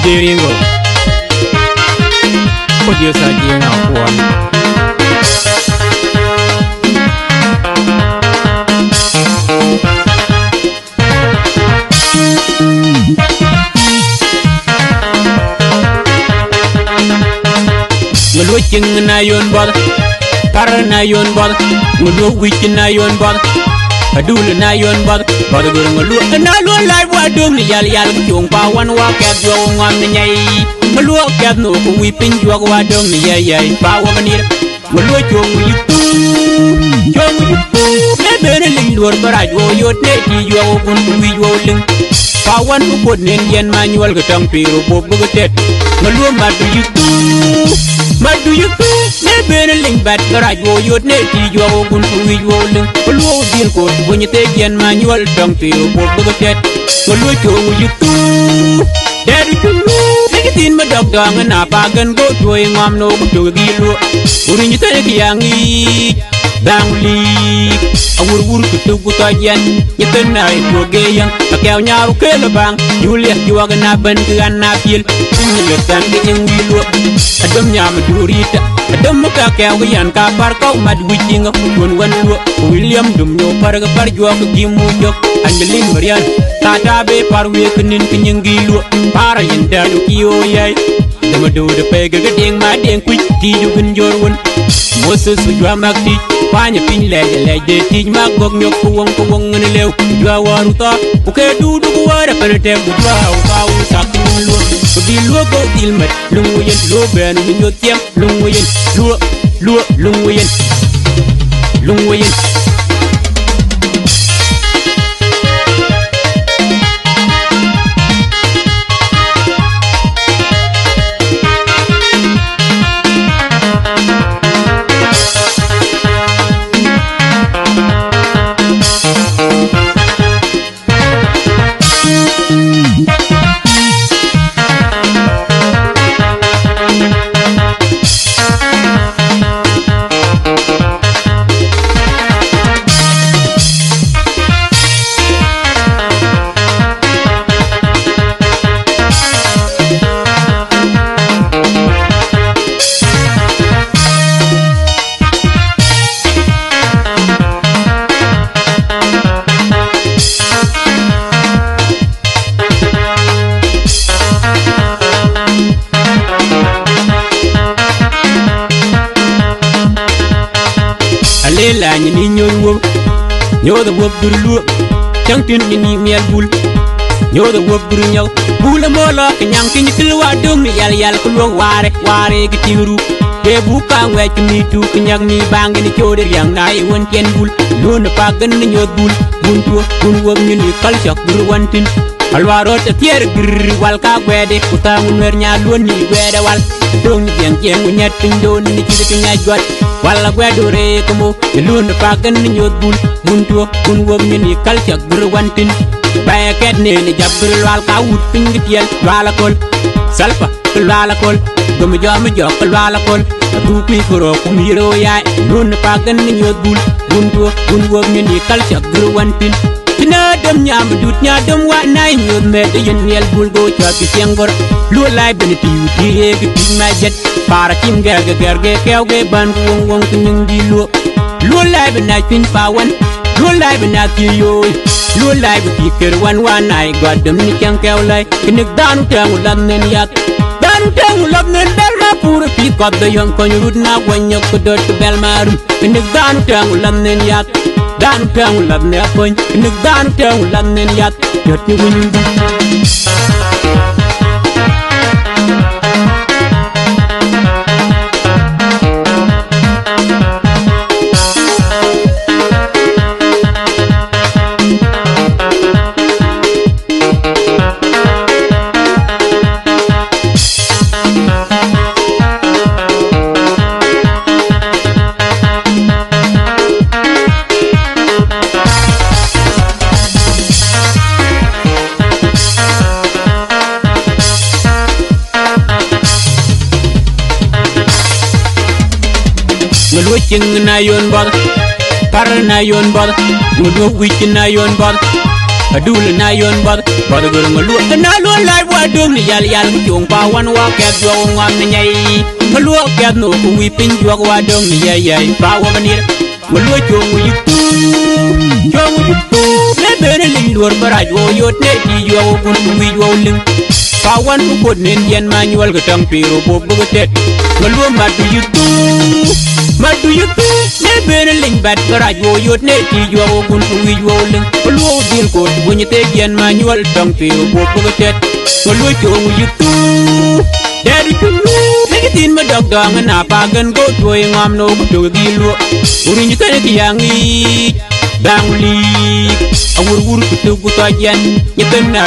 Diringo Podiyo sa diyan akuan Ngelucing na yun bol Para na yun bol Ngelucing na yun bol Adul na yun bol Bada gurung ngelu na lu lai wadung ni yal yal chung pawan wa kat jo ngam ni nyai ngelu kat no ku wi pin jo wadung ni yai yai pawa manir ngelu chung yitu ne bere ling lor baraj wo yot ne ti jo kun ku wi jo ling pawan ku pod nen yen manual ga tang piro bob bu tet ngelu madu yitu ne bere ling bat baraj wo yot ne ti jo kun ku wi jo ling lu din ko bu ni te yen manual tang piro bob bu tet ngelu chung yitu Dari dulu, sekitin medok dong napagan go tuai ngam no kudu gilu. Uring kita kiangi, bangli, awur kutu kutajan, kita naik geyang, pakai nyaru ke lebang, Juliet juga kena ban ke anapil, menyetan yang gilu. Adam nyam durita, adam muka kau yang kabar kau madu wicing pun lu, William dumyo par jua ke kimujok, Angelin Marian. Tata be parwe kenin kenyeng gilu para yenda do kiyo yai dama do de pege gedeng ma deng kuit ti ju gun jorwon Moses jua makti panya pin leje ti ma gog nyok kuwong ngene lew jua waru ta uke du wara perte jua ka u sakku lu di lu go dilmat lungu yen lu ben nyot tiam lungu yen lungu yen La ni nyo the wob dulu chang tin ni miel bul nyo the wob duru nyaw bul mo la nyang tin tilwa dum yal yal ko ware ki tiru be bu ka we mi tu nyang ni bang ni chode yang nai won ken bul lo na pa gan ni nyo bul bun tu bun wob ni kal chak duru wantin alwaro te tier gir wal ka gwede utangun wer nya lon ni gwede wal dong ni yang nyat tin don ni ci nya jot wala gwedo re komo lun pa gan ni nyot bul buntu kun wom ni kal chak gur wantin baye ket ne ni jab gur wal ka wut pingi tiel wala kol salpa wala kol dum jom jok wala kol du pi koro kumiro ya lun pa gan ni nyot bul buntu kun wom ni kal chak gur wantin Tina dam nyam dut nya dam wa nai nyot me de yen miel bul go cha ki sengor lu lai ben ti ti ki ti ma jet para kim gerge kew ge ban wong ning di lu lai ben na pin pawan lu lai ben na ti yo lu lai ben ti ker wan wa nai god dam ni kyang kew lai kinik danu tang lan nen yak danu tang lan nen bel na pur pi god de yon ko nyut na wanyok ko dot bel marum kinik danu tang lan nen yak Dan tang lab ne apoñ nek dan tang lab nen yak jot ni wunu Wicking na yon bol, par na yon bol, mudu wicking na yon bol, adul na yon bad gur malu na lu lai wa dum ni yal yal chung pa wan wa ke jo ngam ni nyai malu ke no ku wi pin jo wa dum ni yai pa wa banir malu chung wi tu le ben li lor baraj wo yot ne ti jo kun wi jo ling Kawan ukod nindian manual ketang piru bob begetet Ngeluam madu yutu Nebene ling bat keraj woyot ne tijwa ogun kuwi woling Ngeluam dil kot bunyi tegian manual ketang piru bob begetet Ngeluam chong yutu Dari tulu Negitin madagdangan apagan go Tuwe ngam no kutu gilu Urin yutan tiyangi Bangli Awur-wur kutu kutajan Nyetem na